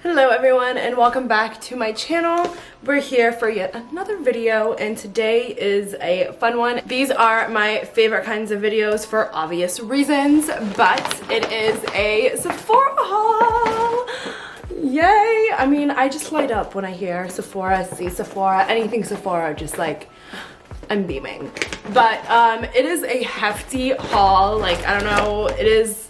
Hello everyone and welcome back to my channel. We're here for yet another video and today is a fun one. These are my favorite kinds of videos for obvious reasons, but it is a Sephora haul. Yay! I mean, I just light up when I hear Sephora, see Sephora, anything Sephora, just like I'm beaming. But it is a hefty haul. Like, I don't know, it is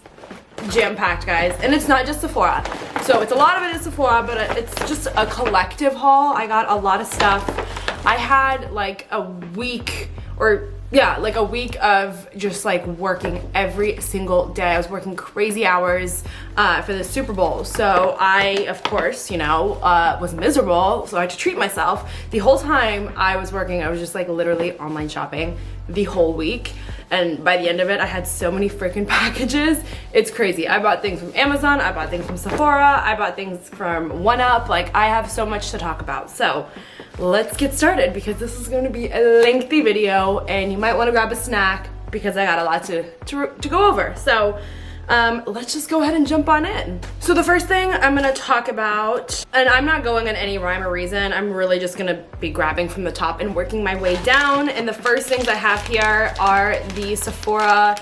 jam-packed, guys, and it's not just Sephora, so it's a lot of it is Sephora, but it's just a collective haul. I got a lot of stuff. I had like a week, or yeah, like a week of just like working every single day. I was working crazy hours for the Super Bowl, so I of course, you know, was miserable, so I had to treat myself. The whole time I was working, I was just like literally online shopping the whole week. And by the end of it, I had so many freaking packages. It's crazy. I bought things from Amazon, I bought things from Sephora, I bought things from 1UP. Like, I have so much to talk about. So let's get started because this is going to be a lengthy video and you might want to grab a snack because I got a lot to go over. So let's just go ahead and jump on in. So the first thing I'm gonna talk about, and I'm not going in any rhyme or reason, I'm really just gonna be grabbing from the top and working my way down. And the first things I have here are the Sephora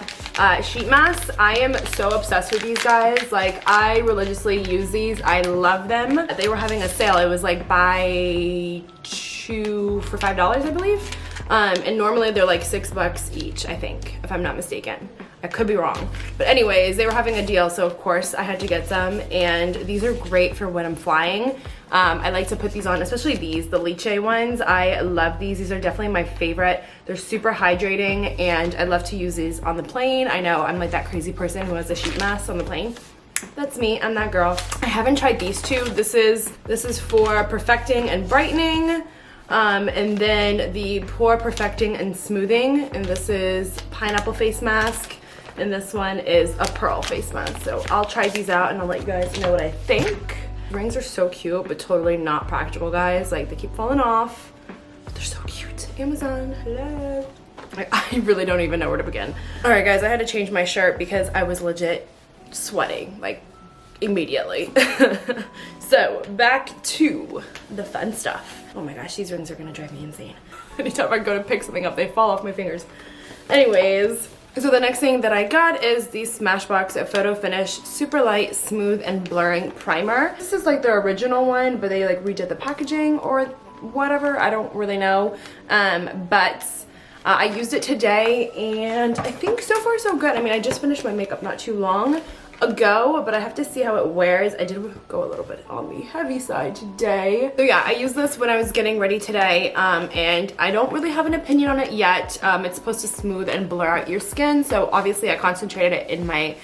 sheet masks. I am so obsessed with these guys. Like, I religiously use these. I love them. They were having a sale. It was like buy two for $5, I believe. And normally they're like $6 each, I think, if I'm not mistaken. I could be wrong. But anyways, they were having a deal, so of course I had to get some. And these are great for when I'm flying. I like to put these on, especially these, the Ciate ones. I love these. These are definitely my favorite. They're super hydrating and I love to use these on the plane. I know I'm like that crazy person who has a sheet mask on the plane. That's me, I'm that girl. I haven't tried these two. This is for perfecting and brightening. And then the pore perfecting and smoothing, and this is pineapple face mask, and this one is a pearl face mask. So I'll try these out and I'll let you guys know what I think. Rings are so cute, but totally not practical, guys. Like, they keep falling off, but they're so cute. Amazon, hello. I really don't even know where to begin. All right, guys, I had to change my shirt because I was legit sweating, like, immediately. So back to the fun stuff. Oh my gosh, these rings are gonna drive me insane. Anytime I go to pick something up, they fall off my fingers. Anyways, so the next thing that I got is the Smashbox Photo Finish Super Light Smooth and Blurring Primer. This is like the original one, but they like redid the packaging or whatever, I don't really know. But I used it today and I think so far so good. I mean, I just finished my makeup not too long ago, but I have to see how it wears. I did go a little bit on the heavy side today. So yeah, I used this when I was getting ready today, and I don't really have an opinion on it yet. It's supposed to smooth and blur out your skin, so obviously I concentrated it in my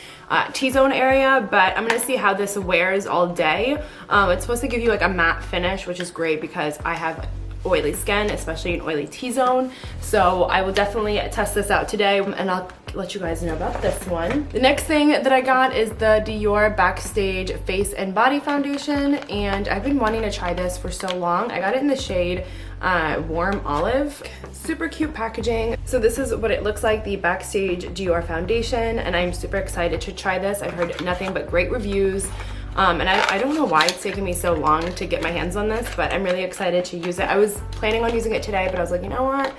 T-zone area, but I'm gonna see how this wears all day. It's supposed to give you like a matte finish, which is great because I have oily skin, especially an oily T-zone. So I will definitely test this out today and I'll let you guys know about this one. The next thing that I got is the Dior Backstage Face and Body Foundation, and I've been wanting to try this for so long. I got it in the shade Warm Olive. Super cute packaging. So this is what it looks like, the Backstage Dior Foundation, and I'm super excited to try this. I've heard nothing but great reviews. And I don't know why it's taken me so long to get my hands on this, but I'm really excited to use it. I was planning on using it today, but I was like, you know what?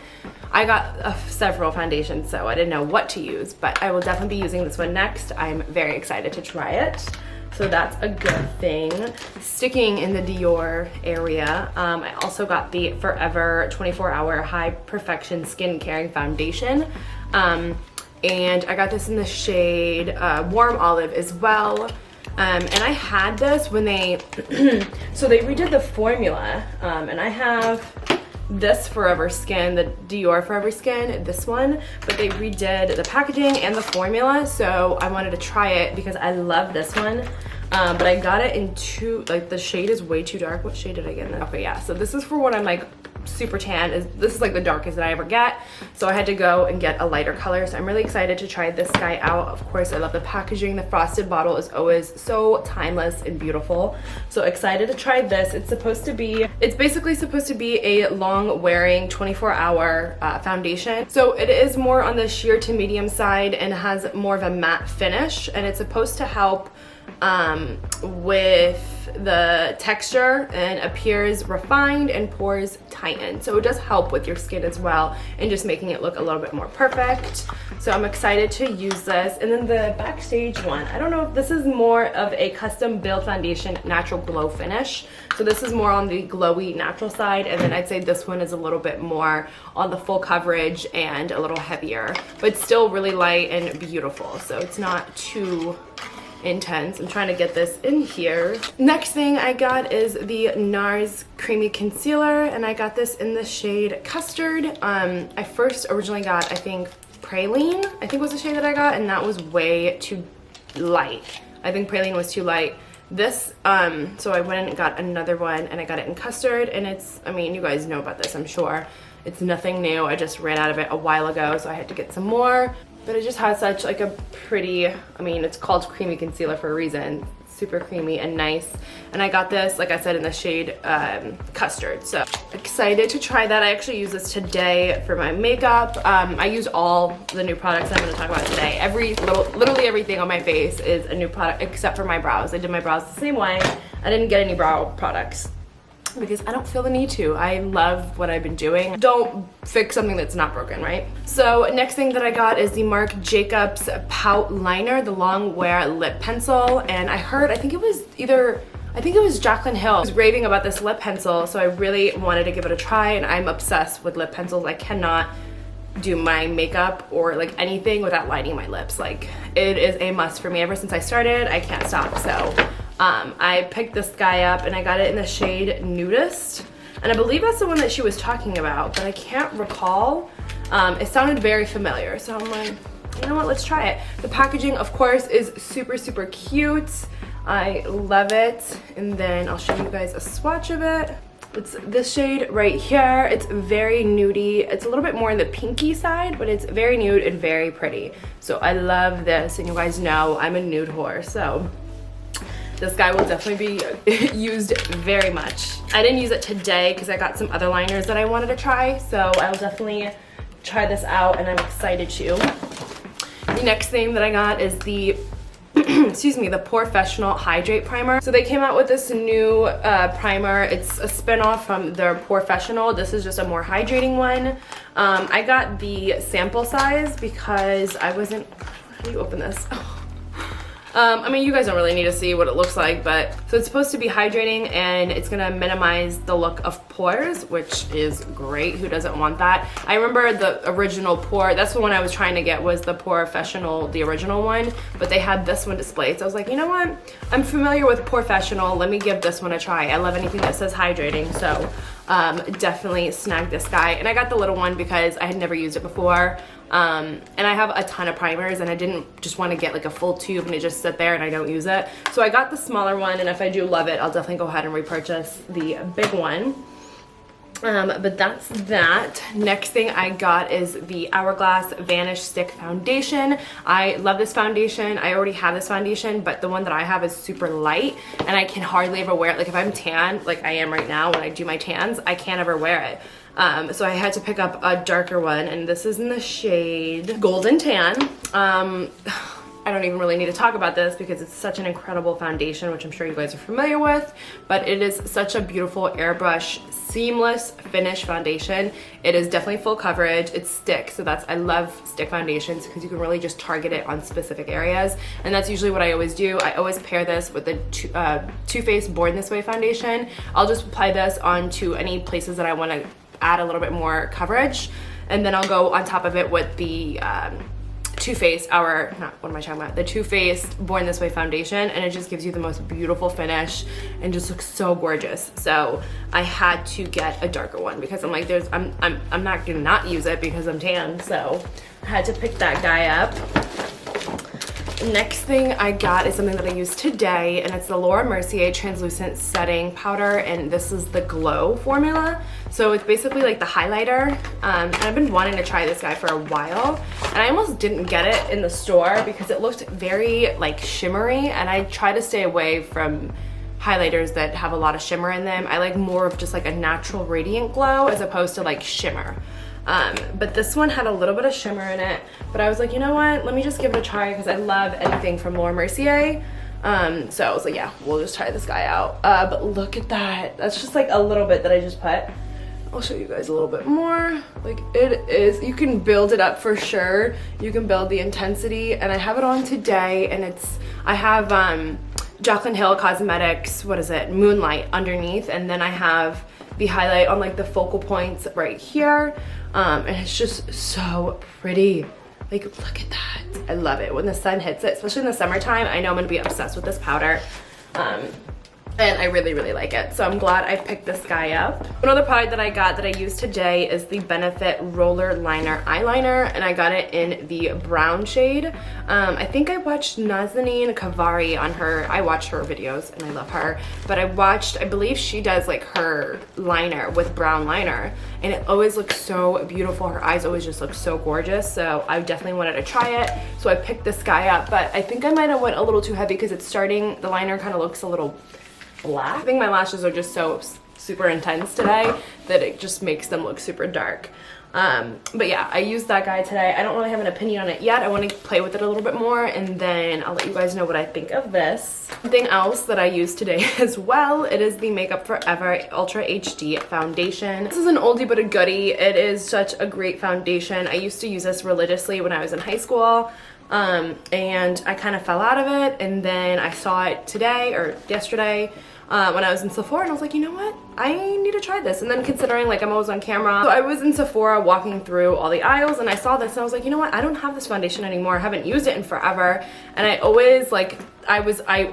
I got several foundations, so I didn't know what to use, but I will definitely be using this one next. I'm very excited to try it. So that's a good thing. Sticking in the Dior area, I also got the Forever 24-Hour High Perfection Skin Caring Foundation. And I got this in the shade Warm Olive as well. And I had this when they, so they redid the formula, and I have this Forever Skin, the Dior Forever Skin, this one, but they redid the packaging and the formula, so I wanted to try it because I love this one. But I got it in two, like the shade is way too dark. What shade did I get in that? Okay, yeah, so this is for when I'm like super tan. This is like the darkest that I ever get, so I had to go and get a lighter color. So I'm really excited to try this guy out. Of course, I love the packaging. The frosted bottle is always so timeless and beautiful, so excited to try this. It's basically supposed to be a long wearing 24-hour foundation, so it is more on the sheer to medium side and has more of a matte finish, and it's supposed to help with the texture and appears refined and pores tightened. So it does help with your skin as well and just making it look a little bit more perfect. So I'm excited to use this. And then the Backstage one, I don't know if this is more of a custom build foundation natural glow finish. So this is more on the glowy natural side, and then I'd say this one is a little bit more on the full coverage and a little heavier, but still really light and beautiful. So it's not too intense. I'm trying to get this in here. Next thing I got is the Nars Creamy Concealer, and I got this in the shade Custard. I first originally got, I think, Praline, I think was the shade that I got, and that was way too light. I think Praline was too light. This, so I went and got another one, and I got it in Custard, and it's, I mean, you guys know about this, I'm sure. It's nothing new. I just ran out of it a while ago, so I had to get some more. But it just has such like a pretty, I mean, it's called Creamy Concealer for a reason. It's super creamy and nice. And I got this, like I said, in the shade Custard. So excited to try that. I actually use this today for my makeup. I use all the new products I'm going to talk about today. Literally everything on my face is a new product except for my brows. I did my brows the same way. I didn't get any brow products because I don't feel the need to. I love what I've been doing. Don't fix something that's not broken, right? So next thing that I got is the Marc Jacobs Pout Liner, the long wear lip pencil. And I heard, I think it was Jaclyn Hill was raving about this lip pencil, so I really wanted to give it a try, and I'm obsessed with lip pencils. I cannot do my makeup or like anything without lining my lips. Like, it is a must for me. Ever since I started, I can't stop. So I picked this guy up, and I got it in the shade Nudist, and I believe that's the one that she was talking about, but I can't recall. It sounded very familiar, so I'm like, you know what, let's try it. The packaging, of course, is super, super cute. I love it. And then I'll show you guys a swatch of it. It's this shade right here. It's very nudie. It's a little bit more in the pinky side, but it's very nude and very pretty. So I love this, and you guys know I'm a nude whore, so this guy will definitely be used very much. I didn't use it today because I got some other liners that I wanted to try, so I'll definitely try this out, and I'm excited to. The next thing that I got is the excuse me, the Professional Hydrate Primer. So they came out with this new primer. It's a spin-off from their Professional. This is just a more hydrating one. I got the sample size because I wasn't, how do you open this? I mean, you guys don't really need to see what it looks like, but so it's supposed to be hydrating, and it's gonna minimize the look of pores, which is great. Who doesn't want that? I remember the original Pore, that's the one I was trying to get, was the Professional, the original one, but they had this one displayed. So I was like, you know what? I'm familiar with Professional. Let me give this one a try. I love anything that says hydrating, so definitely snagged this guy. And I got the little one because I had never used it before. And I have a ton of primers, and I didn't just want to get like a full tube and it just sit there and I don't use it. So I got the smaller one, and if I do love it, I'll definitely go ahead and repurchase the big one. But that's that. Next thing I got is the Hourglass Vanish Stick Foundation. I love this foundation. I already have this foundation, but the one that I have is super light, and I can hardly ever wear it. Like if I'm tan, like I am right now when I do my tans, I can't ever wear it. So I had to pick up a darker one, and this is in the shade Golden Tan. I don't even really need to talk about this because it's such an incredible foundation, which I'm sure you guys are familiar with, but it is such a beautiful airbrush seamless finish foundation. It is definitely full coverage. It's stick, so that's, I love stick foundations because you can really just target it on specific areas, and that's usually what I always do. I always pair this with the Too Faced Born This Way foundation. I'll just apply this onto any places that I want to add a little bit more coverage, and then I'll go on top of it with the Too Faced, the Too Faced Born This Way foundation, and it just gives you the most beautiful finish and just looks so gorgeous. So I had to get a darker one because I'm like, I'm not gonna not use it because I'm tan, so I had to pick that guy up. Next thing I got is something that I used today, and it's the Laura Mercier Translucent Setting Powder, and this is the Glow formula. So it's basically like the highlighter, and I've been wanting to try this guy for a while, and I almost didn't get it in the store because it looked very like shimmery, and I try to stay away from highlighters that have a lot of shimmer in them. I like more of just like a natural radiant glow as opposed to like shimmer. But this one had a little bit of shimmer in it, but I was like, you know what, let me just give it a try because I love anything from Laura Mercier. So I was like, yeah, we'll just try this guy out. But look at that. That's just like a little bit that I just put. I'll show you guys a little bit more. Like it is, you can build it up for sure. You can build the intensity, and I have it on today, and I have Jaclyn Hill Cosmetics, what is it, Moonlight underneath, and then I have the highlight on like the focal points right here, and it's just so pretty. Like, look at that. I love it when the sun hits it, especially in the summertime. I know I'm gonna be obsessed with this powder. And I really, really like it. So I'm glad I picked this guy up. Another product that I got that I used today is the Benefit Roller Liner Eyeliner, and I got it in the brown shade. I think I watched Nazanin Kavari on her, I watch her videos and I love her, but I believe she does like her liner with brown liner, and it always looks so beautiful. Her eyes always just look so gorgeous, so I definitely wanted to try it. So I picked this guy up, but I think I might have went a little too heavy because it's starting, the liner kind of looks a little black. I think my lashes are just so super intense today that it just makes them look super dark. But yeah, I used that guy today. I don't really have an opinion on it yet. I want to play with it a little bit more, and then I'll let you guys know what I think of this. Something else that I used today as well, it is the Makeup Forever Ultra HD Foundation. This is an oldie but a goodie. It is such a great foundation. I used to use this religiously when I was in high school. And I kind of fell out of it, and then I saw it today or yesterday when I was in Sephora, and I was like, you know what, I need to try this. And then considering like I'm always on camera, so I was in Sephora walking through all the aisles, and I saw this and I was like, you know what, I don't have this foundation anymore. I haven't used it in forever, and I always like, I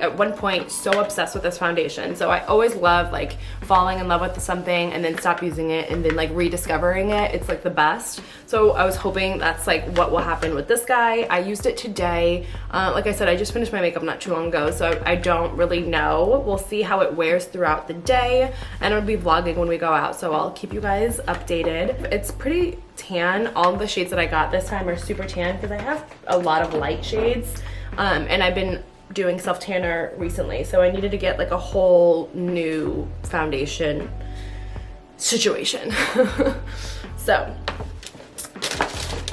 at one point so obsessed with this foundation. So I always love like falling in love with something and then stop using it and then like rediscovering it. It's like the best. So I was hoping that's like what will happen with this guy. I used it today. Like I said, I just finished my makeup not too long ago, so I don't really know. We'll see how it wears throughout the day, and I'll be vlogging when we go out, so I'll keep you guys updated. It's pretty tan. All of the shades that I got this time are super tan because I have a lot of light shades, and I've been doing self-tanner recently, so I needed to get like a whole new foundation situation. So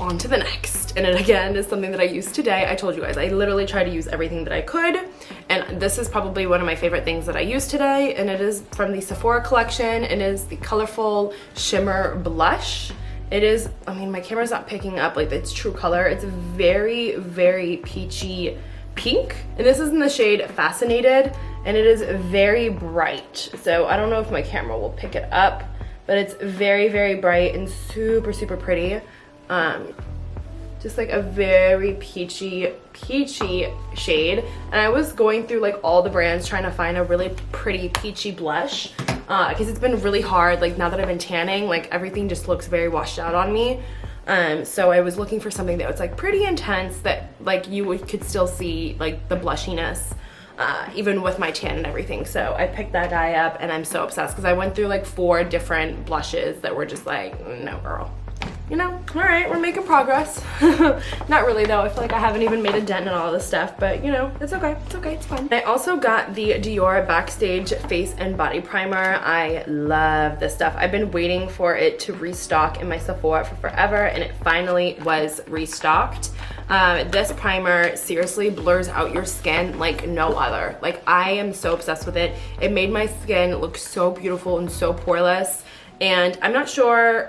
on to the next, and it again is something that I used today. I told you guys I literally tried to use everything that I could, and this is probably one of my favorite things that I used today, and it is from the Sephora collection. It is the Colorful Shimmer Blush. It is, I mean, my camera's not picking up like its true color. It's very, very peachy pink, and this is in the shade Fascinated, and it is very bright. So I don't know if my camera will pick it up, but it's very, very bright and super, super pretty. Just like a very peachy shade. And I was going through like all the brands trying to find a really pretty peachy blush, because it's been really hard. Like now that I've been tanning, like everything just looks very washed out on me. So I was looking for something that was like pretty intense, that like you could still see like the blushiness, even with my tan and everything. So I picked that guy up, and I'm so obsessed because I went through like 4 different blushes that were just like, no girl, you know, all right, we're making progress. Not really though. I feel like I haven't even made a dent in all this stuff, but you know, it's okay. It's okay, it's fine. I also got the Dior Backstage Face and Body Primer. I love this stuff. I've been waiting for it to restock in my Sephora for forever, and it finally was restocked. This primer seriously blurs out your skin like no other. Like I am so obsessed with it. It made my skin look so beautiful and so poreless. And I'm not sure,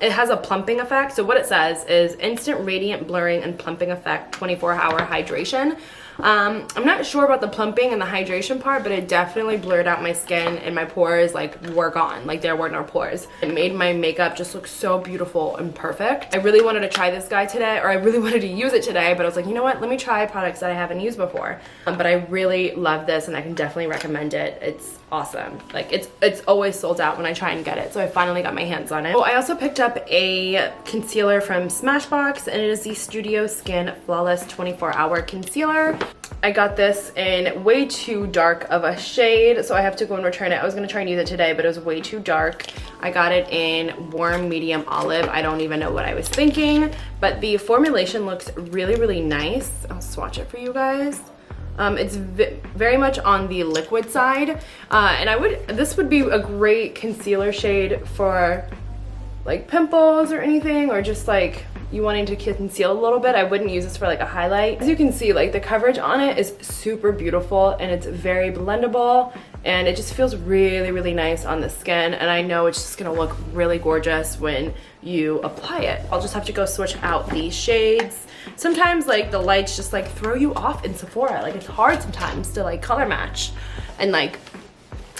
it has a plumping effect. So what it says is instant radiant blurring and plumping effect, 24-hour hydration. I'm not sure about the plumping and the hydration part, but it definitely blurred out my skin, and my pores like were gone. Like there were no pores. It made my makeup just look so beautiful and perfect. I really wanted to try this guy today, or I really wanted to use it today, but I was like, you know what, let me try products that I haven't used before. But I really love this, and I can definitely recommend it. It's awesome. Like it's always sold out when I try and get it, so I finally got my hands on it. Oh, I also picked up a concealer from Smashbox, and it is the Studio Skin Flawless 24-Hour Concealer. I got this in way too dark of a shade, so I have to go and return it. I was gonna try and use it today, but it was way too dark. I got it in warm medium olive. I don't even know what I was thinking, but the formulation looks really, really nice. I'll swatch it for you guys. It's very much on the liquid side, and this would be a great concealer shade for like pimples or anything, or just like you wanting to conceal a little bit, I wouldn't use this for like a highlight. As you can see, like the coverage on it is super beautiful and it's very blendable, and it just feels really, really nice on the skin, and I know it's just gonna look really gorgeous when you apply it. I'll just have to go switch out these shades. Sometimes like the lights just like throw you off in Sephora. Like it's hard sometimes to like color match, and like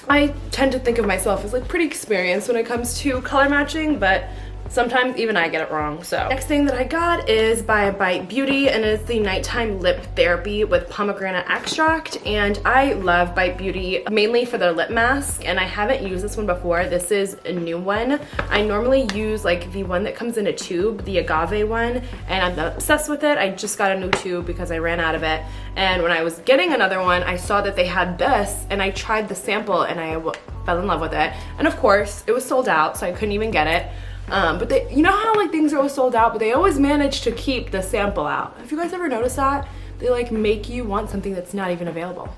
I tend to think of myself as like pretty experienced when it comes to color matching, but sometimes even I get it wrong. So next thing that I got is by Bite Beauty, and it's the Nighttime Lip Therapy with Pomegranate Extract. And I love Bite Beauty mainly for their lip mask, and I haven't used this one before. This is a new one. I normally use like the one that comes in a tube, the agave one, and I'm obsessed with it. I just got a new tube because I ran out of it, and when I was getting another one, I saw that they had this, and I tried the sample and I fell in love with it. And of course it was sold out, so I couldn't even get it. But they, you know how like things are always sold out, but they always manage to keep the sample out. Have you guys ever noticed that? They like make you want something that's not even available.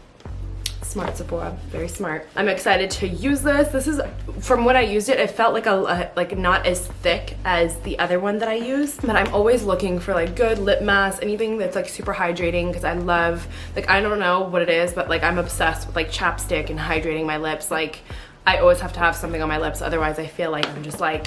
Smart Sephora, very smart. I'm excited to use this. This is, from when I used it, it felt like like not as thick as the other one that I used. But I'm always looking for like good lip masks, anything that's like super hydrating, because I love, like I don't know what it is, but like I'm obsessed with like chapstick and hydrating my lips. Like I always have to have something on my lips, otherwise I feel like I'm just like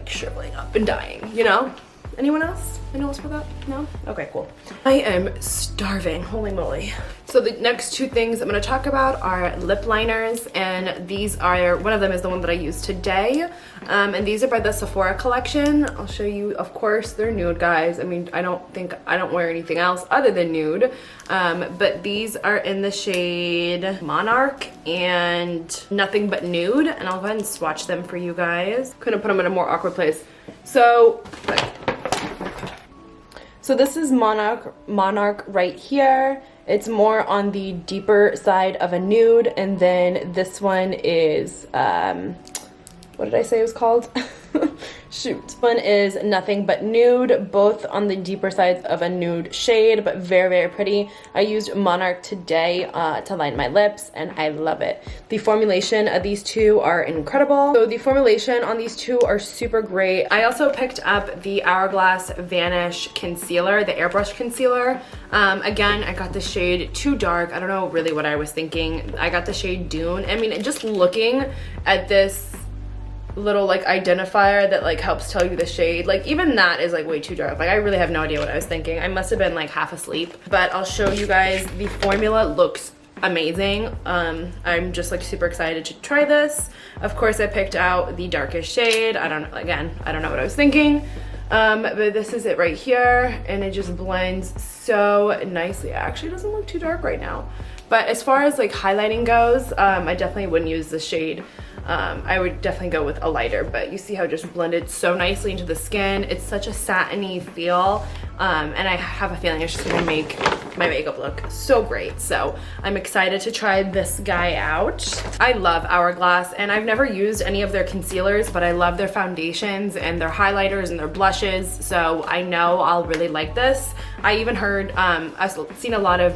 shriveling up and dying, you know? Anyone else? Anyone else for that? No? Okay, cool. I am starving, holy moly. So the next two things I'm gonna talk about are lip liners, and these are, one of them is the one that I used today, and these are by the Sephora collection. I'll show you, of course, they're nude, guys. I mean, I don't wear anything else other than nude, but these are in the shade Monarch and Nothing But Nude, and I'll go ahead and swatch them for you guys. Couldn't put them in a more awkward place. So this is Monarch right here. It's more on the deeper side of a nude, and then this one is, what did I say it was called? Shoot. One is Nothing But Nude, both on the deeper sides of a nude shade, but very, very pretty. I used Monarch today to line my lips, and I love it. The formulation of these two are incredible. So the formulation on these two are super great. I also picked up the Hourglass Vanish Concealer, the airbrush concealer. Again, I got the shade Too Dark. I don't know really what I was thinking. I got the shade Dune. I mean, just looking at this little like identifier that like helps tell you the shade, like even that is like way too dark. Like I really have no idea what I was thinking. I must have been like half asleep, but I'll show you guys. The formula looks amazing. I'm just like super excited to try this. Of course I picked out the darkest shade. I don't know what I was thinking, but this is it right here, and it just blends so nicely. It actually doesn't look too dark right now, but as far as like highlighting goes, I definitely wouldn't use the shade. I would definitely go with a lighter, but you see how it just blended so nicely into the skin. It's such a satiny feel, and I have a feeling it's just gonna make my makeup look so great. So I'm excited to try this guy out. I love Hourglass, and I've never used any of their concealers, but I love their foundations and their highlighters and their blushes, so I know I'll really like this. I even heard, I've seen a lot of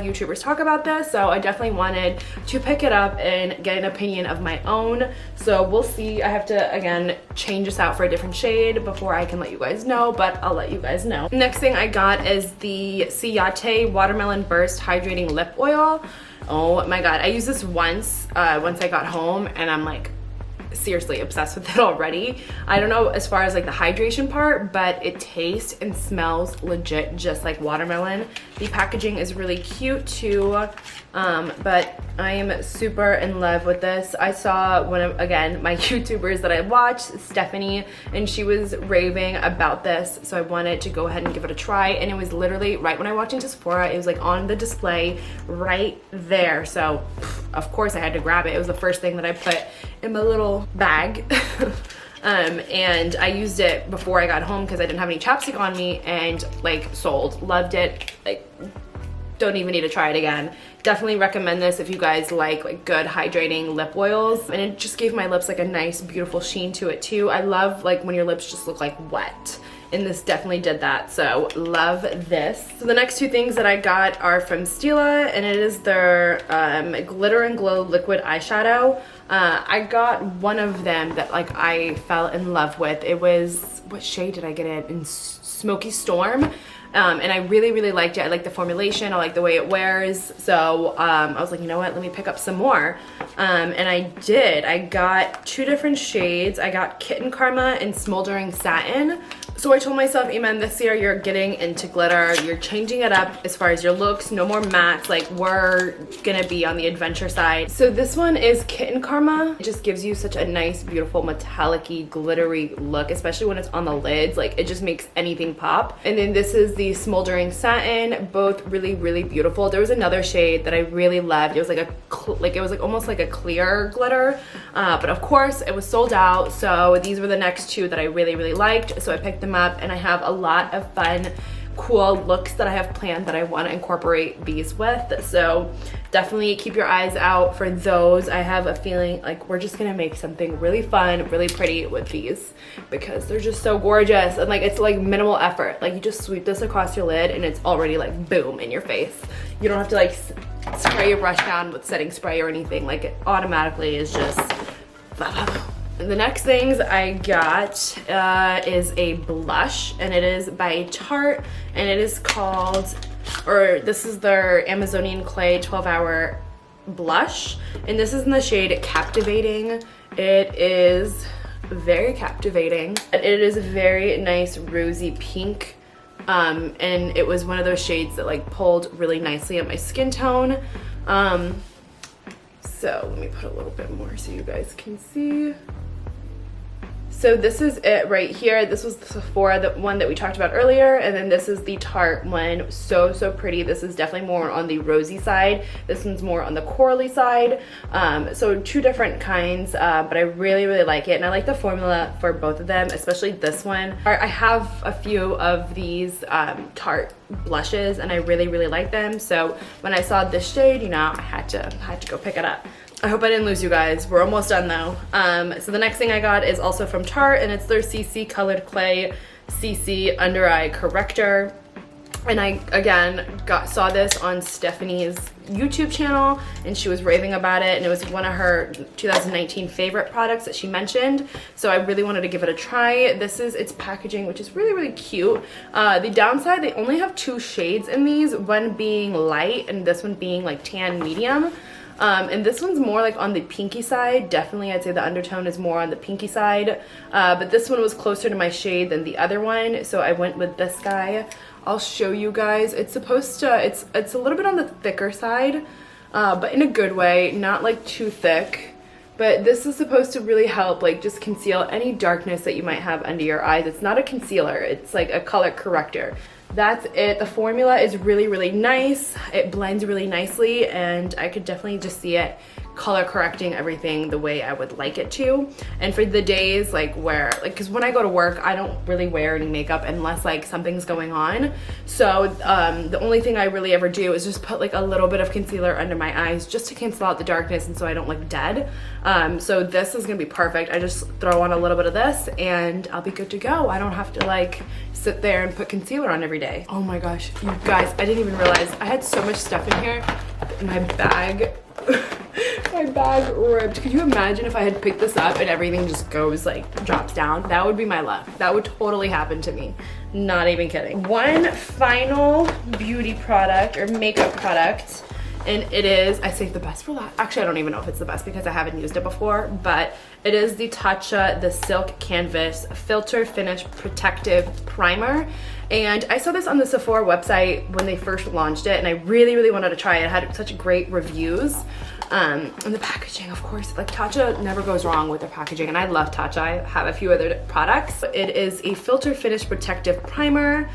YouTubers talk about this, so I definitely wanted to pick it up and get an opinion of my own. So we'll see. I have to, again, change this out for a different shade before I can let you guys know, but I'll let you guys know. Next thing I got is the Ciate Watermelon Burst Hydrating Lip Oil. Oh my god, I used this once I got home, and I'm like seriously obsessed with it already. I don't know as far as like the hydration part, but it tastes and smells legit just like watermelon. The packaging is really cute too, but I am super in love with this. I saw one of, again, my YouTubers that I watched, Stephanie, and she was raving about this, so I wanted to go ahead and give it a try, and it was literally right when I walked into Sephora, it was like on the display right there, so of course I had to grab it. It was the first thing that I put in my little bag. And I used it before I got home because I didn't have any chapstick on me, and like sold, loved it, like don't even need to try it again. Definitely recommend this if you guys like good hydrating lip oils, and it just gave my lips like a nice beautiful sheen to it too. I love like when your lips just look like wet, and this definitely did that, so love this. So the next two things that I got are from Stila, and it is their Glitter and Glow Liquid Eyeshadow. I got one of them that like I fell in love with. It was, what shade did I get it in? Smoky Storm. And I really liked it. I like the formulation, I like the way it wears, so I was like, you know what, let me pick up some more. And I did. I got two different shades. I got Kitten Karma and Smoldering Satin. So I told myself, Iman, this year you're getting into glitter, you're changing it up as far as your looks, no more mattes, like we're gonna be on the adventure side. So this one is Kitten Karma. It just gives you such a nice, beautiful, metallic-y, glittery look, especially when it's on the lids, like it just makes anything pop. And then this is the Smoldering Satin, both really beautiful. There was another shade that I really loved. It was like it was like almost like a clear glitter, but of course it was sold out, so these were the next two that I really liked, so I picked them up, and I have a lot of fun, cool looks that I have planned that I want to incorporate these with, so definitely keep your eyes out for those. I have a feeling like we're just gonna make something really fun, really pretty with these, because they're just so gorgeous, and like it's like minimal effort. Like you just sweep this across your lid and it's already like boom in your face. You don't have to like spray your brush down with setting spray or anything. Like it automatically is just The next things I got is a blush, and it is by Tarte, and it is called, or this is their Amazonian Clay 12-Hour Blush, and this is in the shade Captivating. It is very captivating. It is a very nice rosy pink, and it was one of those shades that like pulled really nicely at my skin tone. So let me put a little bit more so you guys can see. So this is it right here. This was the Sephora, the one that we talked about earlier, and then this is the Tarte one. So pretty. This is definitely more on the rosy side. This one's more on the corally side. So two different kinds, but I really like it, and I like the formula for both of them, especially this one. I have a few of these Tarte blushes, and I really like them. So when I saw this shade, you know, I had to go pick it up. I hope I didn't lose you guys. We're almost done though. So the next thing I got is also from Tarte, and it's their CC Colored Clay CC Under Eye Corrector. And I, again, saw this on Stephanie's YouTube channel, and she was raving about it, and it was one of her 2019 favorite products that she mentioned, so I really wanted to give it a try. This is its packaging, which is really cute. The downside, they only have two shades in these, one being light and this one being like tan medium. And this one's more like on the pinky side. Definitely I'd say the undertone is more on the pinky side, but this one was closer to my shade than the other one, so I went with this guy. I'll show you guys. It's supposed to, it's a little bit on the thicker side, but in a good way, not like too thick. But this is supposed to really help like just conceal any darkness that you might have under your eyes. It's not a concealer, it's like a color corrector. That's it. The formula is really nice. It blends really nicely, and I could definitely just see it color correcting everything the way I would like it to. And for the days like where, like, because when I go to work, I don't really wear any makeup unless like something's going on. So the only thing I really ever do is just put like a little bit of concealer under my eyes just to cancel out the darkness, and so I don't look dead. So this is gonna be perfect. I just throw on a little bit of this and I'll be good to go. I don't have to like sit there and put concealer on every day. Oh my gosh, you guys, I didn't even realize I had so much stuff in here. My bag my bag ripped. Could you imagine if I had picked this up and everything just goes like drops down? That would be my luck. That would totally happen to me. Not even kidding. One final beauty product or makeup product, and it is, I saved the best for last. Actually, I don't even know if it's the best because I haven't used it before, but it is the Tatcha the Silk Canvas Filter Finish Protective Primer. And I saw this on the Sephora website when they first launched it, and I really wanted to try it. It had such great reviews. And the packaging, of course, like Tatcha never goes wrong with their packaging, and I love Tatcha. I have a few other products. It is a filter finish protective primer.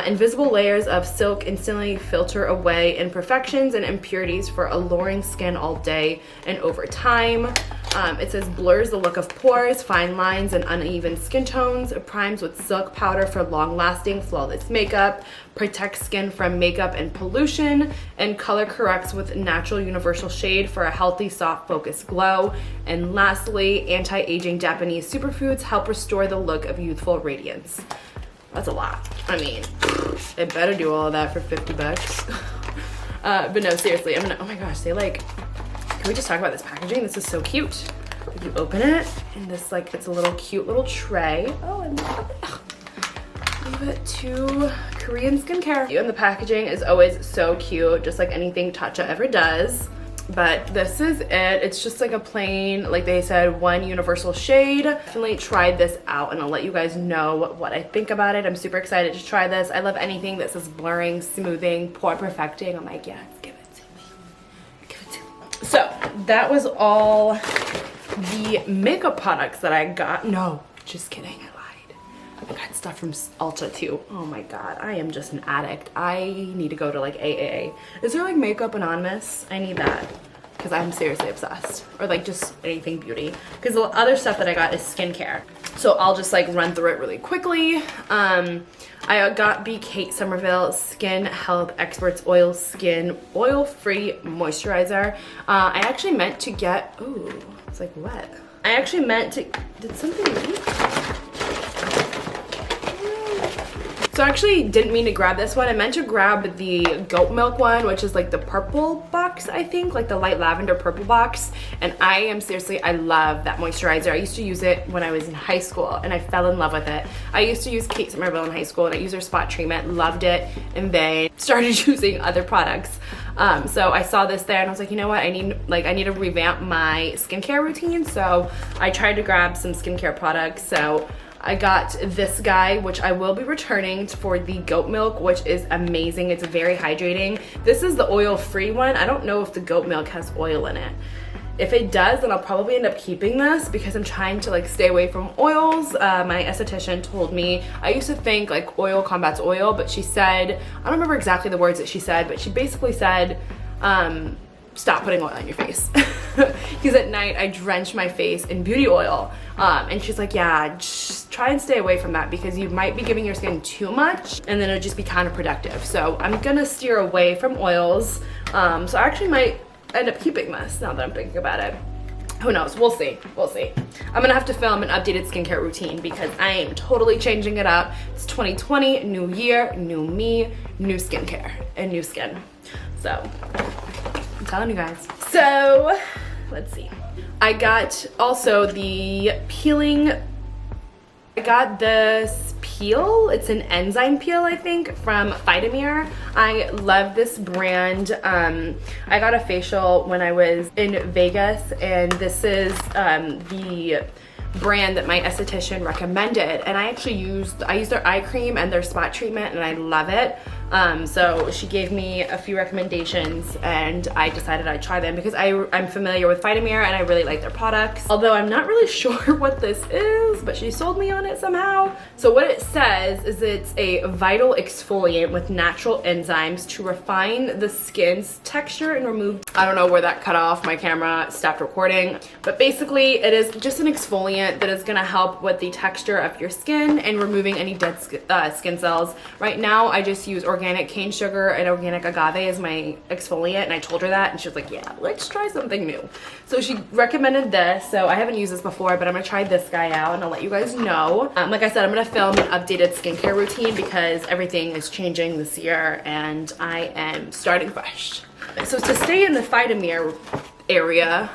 Invisible layers of silk instantly filter away imperfections and impurities for alluring skin all day and over time. It says blurs the look of pores, fine lines, and uneven skin tones, primes with silk powder for long-lasting, flawless makeup, protects skin from makeup and pollution, and color corrects with natural universal shade for a healthy, soft, focused glow. And lastly, anti-aging Japanese superfoods help restore the look of youthful radiance. That's a lot. I mean, I better do all of that for 50 bucks. But no, seriously, I'm gonna, oh my gosh, they like, can we just talk about this packaging? This is so cute. Like you open it and this like, it's a little cute little tray. Oh, I love it. Leave it to Korean skincare. And the packaging is always so cute, just like anything Tatcha ever does. But this is it. It's just like a plain, like they said, one universal shade. Definitely tried this out and I'll let you guys know what I think about it. I'm super excited to try this. I love anything that says blurring, smoothing, pore perfecting. I'm like, yes, give it to me. Give it to me. So that was all the makeup products that I got. No, just kidding. I got stuff from Ulta too. Oh my god, I am just an addict. I need to go to like AA. Is there like Makeup Anonymous? I need that because I'm seriously obsessed. Or like just anything beauty. Because the other stuff that I got is skincare. So I'll just like run through it really quickly. I got the Kate Somerville Skin Health Experts Oil Skin Oil-Free Moisturizer. I actually meant to get, ooh, it's like wet. I actually meant to, did something leak? So I actually didn't mean to grab this one. I meant to grab the goat milk one, which is like the purple box, I think, like the light lavender purple box. And I am seriously, I love that moisturizer. I used to use it when I was in high school and I fell in love with it. I used to use Kate Somerville in high school and I used her spot treatment, loved it, and then started using other products. So I saw this there and I was like, you know what, I need to revamp my skincare routine. So I tried to grab some skincare products. So I got this guy, which I will be returning for the goat milk, which is amazing. It's very hydrating. This is the oil-free one. I don't know if the goat milk has oil in it. If it does, then I'll probably end up keeping this because I'm trying to like stay away from oils. My esthetician told me, I used to think like oil combats oil, but she said, I don't remember exactly the words that she said, but she basically said, stop putting oil on your face. Because at night I drench my face in beauty oil. And she's like, yeah, just try and stay away from that because you might be giving your skin too much and then it'll just be counterproductive. So I'm gonna steer away from oils. So I actually might end up keeping this now that I'm thinking about it. Who knows? We'll see. We'll see. I'm gonna have to film an updated skincare routine because I am totally changing it up. It's 2020, new year, new me, new skincare, and new skin. So I'm telling you guys. So let's see. I got also the peeling. I got this peel. It's an enzyme peel, I think, from Phytomer. I love this brand. I got a facial when I was in Vegas, and this is the brand that my esthetician recommended, and I used their eye cream and their spot treatment, and I love it. So she gave me a few recommendations and I decided I'd try them because I'm familiar with Phytomer and I really like their products. Although I'm not really sure what this is, but she sold me on it somehow. So what it says is it's a vital exfoliant with natural enzymes to refine the skin's texture and remove, I don't know where that cut off, my camera stopped recording, but basically it is just an exfoliant that is gonna help with the texture of your skin and removing any dead skin cells. Right now I just use organic cane sugar and organic agave as my exfoliant, and I told her that and she was like, yeah, let's try something new. So she recommended this. So I haven't used this before, but I'm gonna try this guy out and I'll let you guys know. Like I said, I'm gonna film an updated skincare routine because everything is changing this year and I am starting fresh. So to stay in the Phytomer area,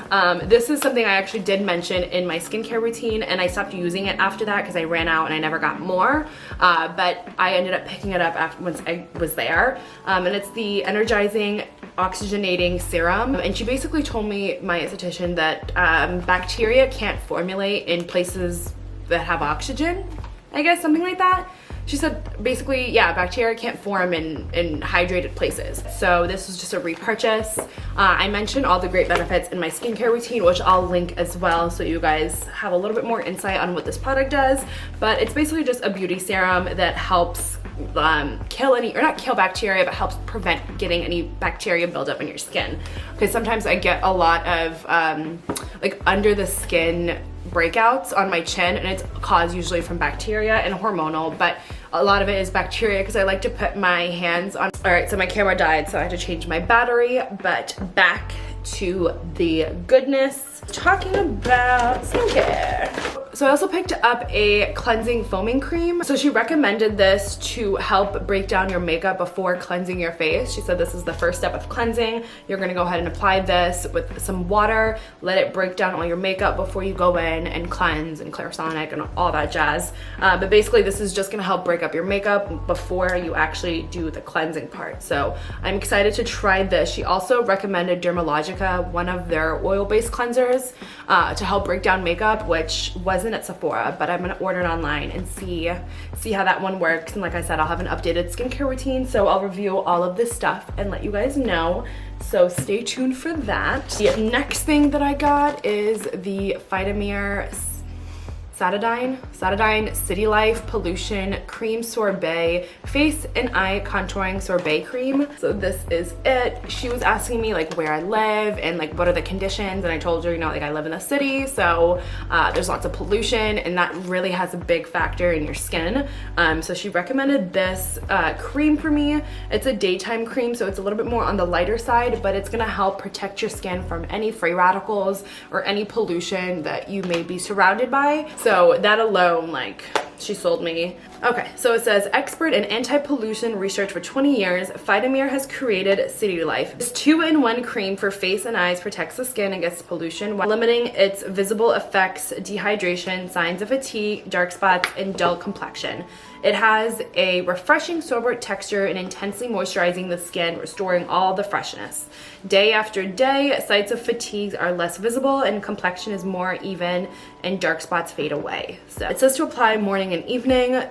this is something I actually did mention in my skincare routine, and I stopped using it after that because I ran out and I never got more, but I ended up picking it up after once I was there, and it's the Energizing Oxygenating Serum. And she basically told me, my esthetician, that bacteria can't formulate in places that have oxygen, I guess, something like that. She said basically, yeah, bacteria can't form in hydrated places. So this was just a repurchase. I mentioned all the great benefits in my skincare routine, which I'll link as well so you guys have a little bit more insight on what this product does. But it's basically just a beauty serum that helps kill any, or not kill bacteria, but helps prevent getting any bacteria buildup in your skin. Because sometimes I get a lot of like under the skin breakouts on my chin, and it's caused usually from bacteria and hormonal, but a lot of it is bacteria because I like to put my hands on. All right, so my camera died, so I had to change my battery, but back to the goodness. Talking about skincare. So I also picked up a cleansing foaming cream. So she recommended this to help break down your makeup before cleansing your face. She said this is the first step of cleansing. You're gonna go ahead and apply this with some water, let it break down all your makeup before you go in and cleanse and Clarisonic and all that jazz. But basically this is just gonna help break up your makeup before you actually do the cleansing part. So I'm excited to try this. She also recommended Dermalogica, one of their oil-based cleansers, to help break down makeup, which wasn't at Sephora, but I'm gonna order it online and see how that one works. And like I said, I'll have an updated skincare routine, so I'll review all of this stuff and let you guys know. So stay tuned for that. The next thing that I got is the Phytomer Citylife Citylife Pollution Cream Sorbet Face and Eye Contouring Sorbet Cream. So this is it. She was asking me like where I live and like what are the conditions, and I told her, you know, like I live in the city, so there's lots of pollution and that really has a big factor in your skin. So she recommended this cream for me. It's a daytime cream, so it's a little bit more on the lighter side, but it's gonna help protect your skin from any free radicals or any pollution that you may be surrounded by. So that alone, like, she sold me. Okay, so it says, expert in anti-pollution research for 20 years, Phytomer has created Citylife. This 2-in-1 cream for face and eyes protects the skin against pollution while limiting its visible effects, dehydration, signs of fatigue, dark spots, and dull complexion. It has a refreshing sorbet texture and intensely moisturizing the skin, restoring all the freshness. Day after day, sites of fatigue are less visible and complexion is more even and dark spots fade away. So it says to apply morning and evening.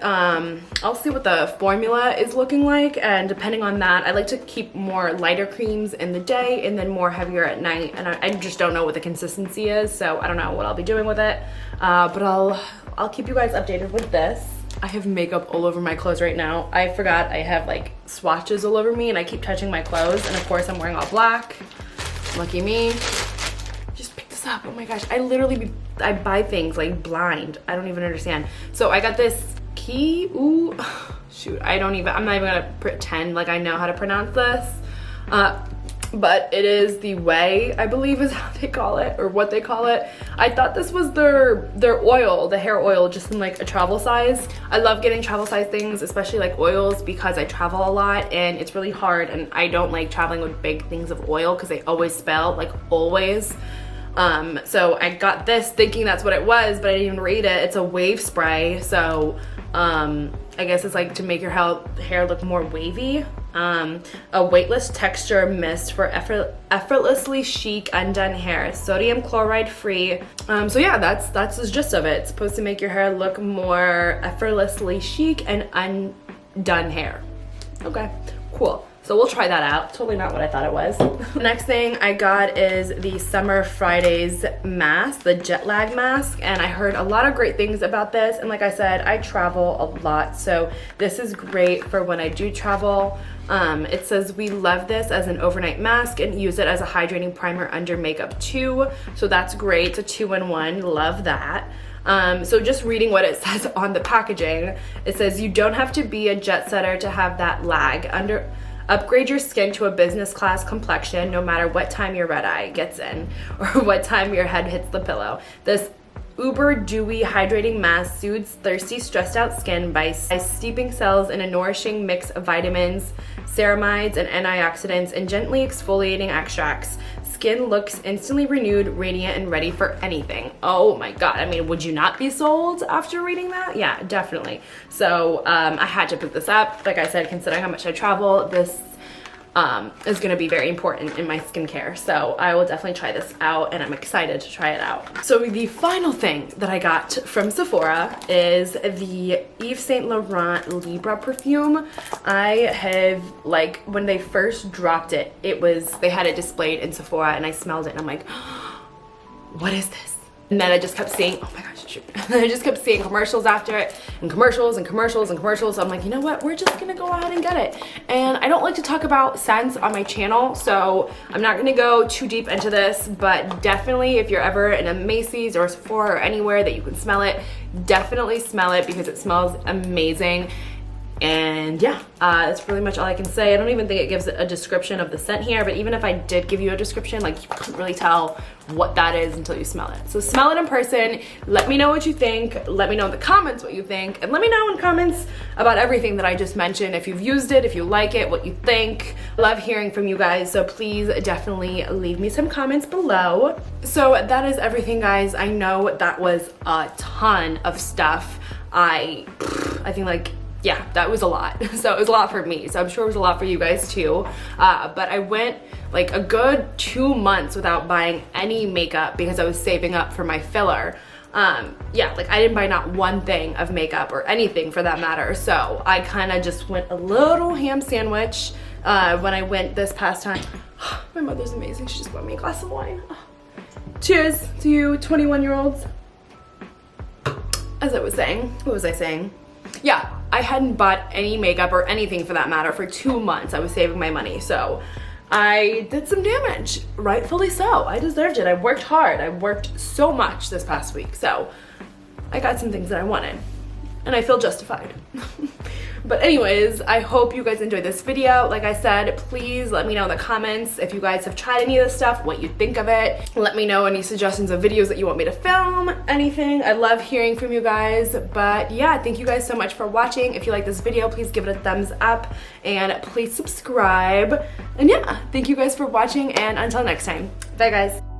I'll see what the formula is looking like, and depending on that, I like to keep more lighter creams in the day and then more heavier at night, and I just don't know what the consistency is, so I don't know what I'll be doing with it, but I'll keep you guys updated with this. I have makeup all over my clothes right now. I forgot I have like swatches all over me and I keep touching my clothes, and of course I'm wearing all black. Lucky me. Just picked this up. Oh my gosh, I buy things like blind. I don't even understand. So I got this key. Ooh, shoot, I'm not even gonna pretend like I know how to pronounce this. But it is the Ouai, I believe is how they call it, or what they call it. I thought this was their oil, the hair oil, just in like a travel size. I love getting travel size things, especially like oils, because I travel a lot and it's really hard, and I don't like traveling with big things of oil because they always spill, like always. So I got this thinking that's what it was, but I didn't even read it. It's a wave spray, so I guess it's like to make your hair look more wavy. A weightless texture mist for effortlessly chic undone hair, sodium chloride free. So yeah, that's the gist of it. It's supposed to make your hair look more effortlessly chic and undone hair. Okay, cool. So we'll try that out. Totally not what I thought it was. The next thing I got is the Summer Fridays mask, the jet lag mask, and I heard a lot of great things about this, and like I said, I travel a lot, so this is great for when I do travel. It says we love this as an overnight mask and use it as a hydrating primer under makeup too, so that's great. It's a 2-in-1, love that. So just reading what it says on the packaging, it says you don't have to be a jet setter to have that lag. Upgrade your skin to a business class complexion no matter what time your red eye gets in or what time your head hits the pillow. This uber dewy hydrating mask soothes thirsty, stressed out skin by steeping cells in a nourishing mix of vitamins, ceramides, and antioxidants, and gently exfoliating extracts. Skin looks instantly renewed, radiant, and ready for anything. Oh my god, I mean, would you not be sold after reading that? Yeah, definitely. So I had to pick this up. Like I said, considering how much I travel, this is going to be very important in my skincare, so I will definitely try this out, and I'm excited to try it out. So the final thing that I got from Sephora is the Yves Saint Laurent Libra perfume. I have, like, when they first dropped it, they had it displayed in Sephora, and I smelled it and I'm like, what is this? And then I just kept seeing, oh my gosh, shoot. I just kept seeing commercials after it, and commercials and commercials and commercials. So I'm like, you know what? We're just gonna go ahead and get it. And I don't like to talk about scents on my channel, so I'm not gonna go too deep into this, but definitely if you're ever in a Macy's or Sephora or anywhere that you can smell it, definitely smell it because it smells amazing. And yeah, that's pretty much all I can say. I don't even think it gives a description of the scent here, but even if I did give you a description, like, you couldn't really tell what that is until you smell it. So smell it in person, let me know what you think, let me know in the comments what you think, and let me know in comments about everything that I just mentioned, if you've used it, if you like it, what you think. I love hearing from you guys, so please definitely leave me some comments below. So that is everything, guys. I know that was a ton of stuff. I think, like, yeah, that was a lot. So it was a lot for me. So I'm sure it was a lot for you guys too. But I went like a good 2 months without buying any makeup because I was saving up for my filler. Yeah, like I didn't buy not one thing of makeup or anything for that matter. So I kind of just went a little ham sandwich when I went this past time. My mother's amazing. She just bought me a glass of wine. Cheers to you 21-year-olds. As I was saying, what was I saying? Yeah, I hadn't bought any makeup or anything for that matter for 2 months. I was saving my money, so I did some damage, rightfully so. I deserved it. I worked hard. I worked so much this past week, so I got some things that I wanted, and I feel justified. But anyways, I hope you guys enjoyed this video. Like I said, please let me know in the comments if you guys have tried any of this stuff, what you think of it. Let me know any suggestions of videos that you want me to film, anything. I love hearing from you guys. But yeah, thank you guys so much for watching. If you like this video, please give it a thumbs up and please subscribe. And yeah, thank you guys for watching, and until next time. Bye, guys.